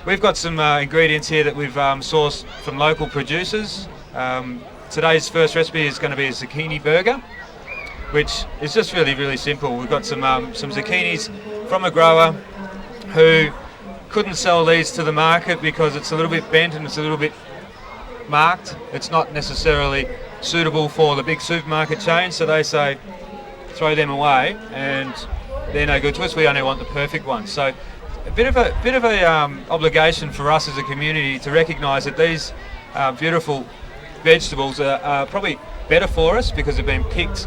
We've got some ingredients here that we've sourced from local producers. Today's first recipe is going to be a zucchini burger, which is just really simple. We've got some zucchinis from a grower who couldn't sell these to the market because it's a little bit bent and it's a little bit marked. It's not necessarily suitable for the big supermarket chains, so they say throw them away and they're no good to us. We only want the perfect ones. So a bit of a obligation for us as a community to recognise that these beautiful vegetables are probably better for us because they've been picked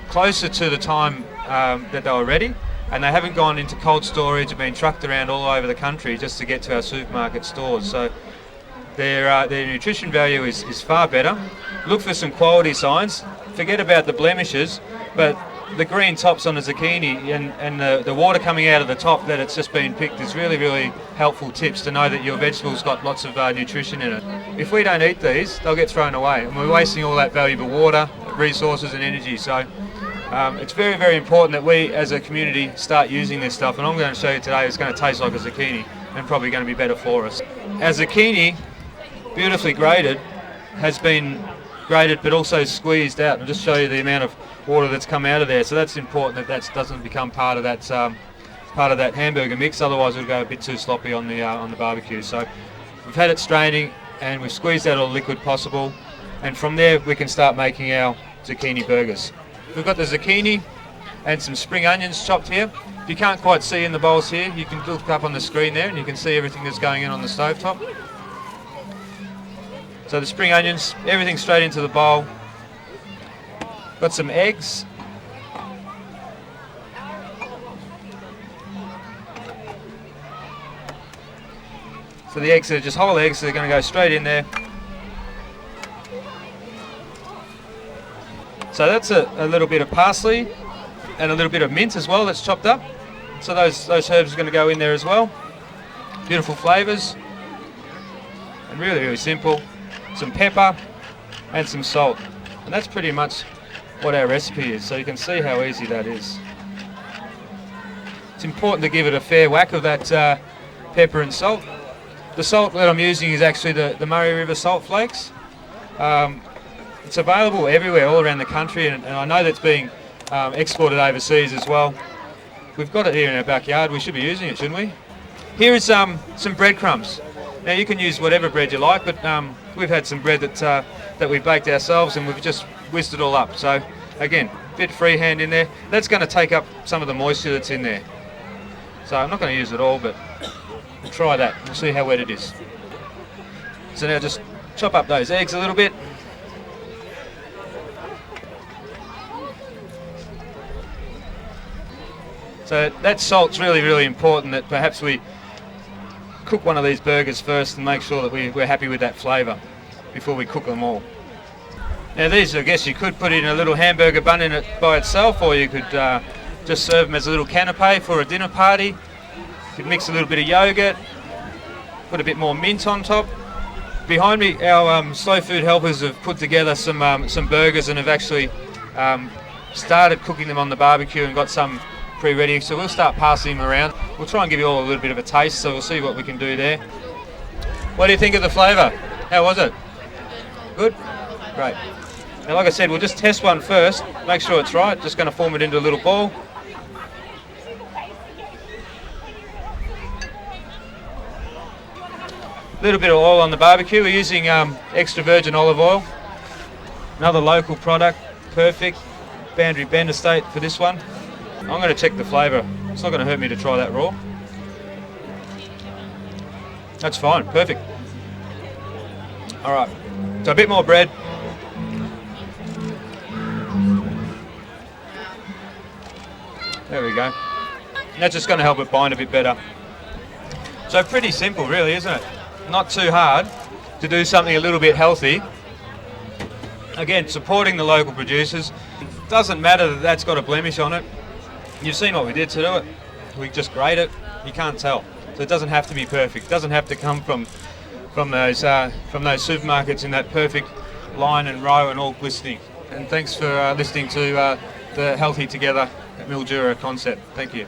closer to the time that they were ready, and they haven't gone into cold storage and been trucked around all over the country just to get to our supermarket stores. So their nutrition value is far better. Look for some quality signs. Forget about the blemishes, but the green tops on the zucchini and the water coming out of the top that it's just been picked is really helpful tips to know that your vegetable's got lots of nutrition in it. If we don't eat these, they'll get thrown away, and we're wasting all that valuable water, resources and energy. So it's very important that we as a community start using this stuff, and I'm going to show you today it's going to taste like a zucchini and probably going to be better for us. Our zucchini, beautifully grated, has been grated but also squeezed out. I'll just show you the amount of water that's come out of there, so that's important that doesn't become part of that hamburger mix, otherwise it'll go a bit too sloppy on the barbecue. So we've had it straining and we've squeezed out all the liquid possible, and from there we can start making our zucchini burgers. We've got the zucchini and some spring onions chopped here. If you can't quite see in the bowls here, you can look up on the screen there and you can see everything that's going in on the stovetop. So the spring onions, everything straight into the bowl. Got some eggs. So the eggs are just whole eggs, so they're going to go straight in there. So that's a little bit of parsley and a little bit of mint as well that's chopped up. So those herbs are going to go in there as well. Beautiful flavours and really simple. Some pepper and some salt, and that's pretty much what our recipe is, so you can see how easy that is. It's important to give it a fair whack of that pepper and salt. The salt that I'm using is actually the Murray River salt flakes. It's available everywhere all around the country, and I know that's being exported overseas as well. We've got it here in our backyard. We should be using it, shouldn't we? Here is some breadcrumbs. Now you can use whatever bread you like, but we've had some bread that we baked ourselves and we've just whisked it all up. So again, a bit freehand in there. That's going to take up some of the moisture that's in there. So I'm not going to use it all, but we'll try that. We'll see how wet it is. So now just chop up those eggs a little bit. So that salt's really important, that perhaps we cook one of these burgers first and make sure that we're happy with that flavour before we cook them all. Now these, I guess you could put in a little hamburger bun in it by itself, or you could just serve them as a little canapé for a dinner party. You could mix a little bit of yoghurt, put a bit more mint on top. Behind me, our slow food helpers have put together some burgers and have actually started cooking them on the barbecue and got some pre-ready, so we'll start passing them around. We'll try and give you all a little bit of a taste, so we'll see what we can do there. What do you think of the flavour? How was it? Good? Great. Now like I said, we'll just test one first, make sure it's right. Just going to form it into a little ball. A little bit of oil on the barbecue. We're using extra virgin olive oil. Another local product, perfect. Boundary Bend Estate for this one. I'm going to check the flavour. It's not going to hurt me to try that raw. That's fine, perfect. Alright, so a bit more bread. There we go. That's just going to help it bind a bit better. So pretty simple really, isn't it? Not too hard to do something a little bit healthy. Again, supporting the local producers. Doesn't matter that that's got a blemish on it. You've seen what we did to do it. We just grate it. You can't tell. So it doesn't have to be perfect. It doesn't have to come from those supermarkets in that perfect line and row and all glistening. And thanks for listening to the Healthy Together Mildura concept. Thank you.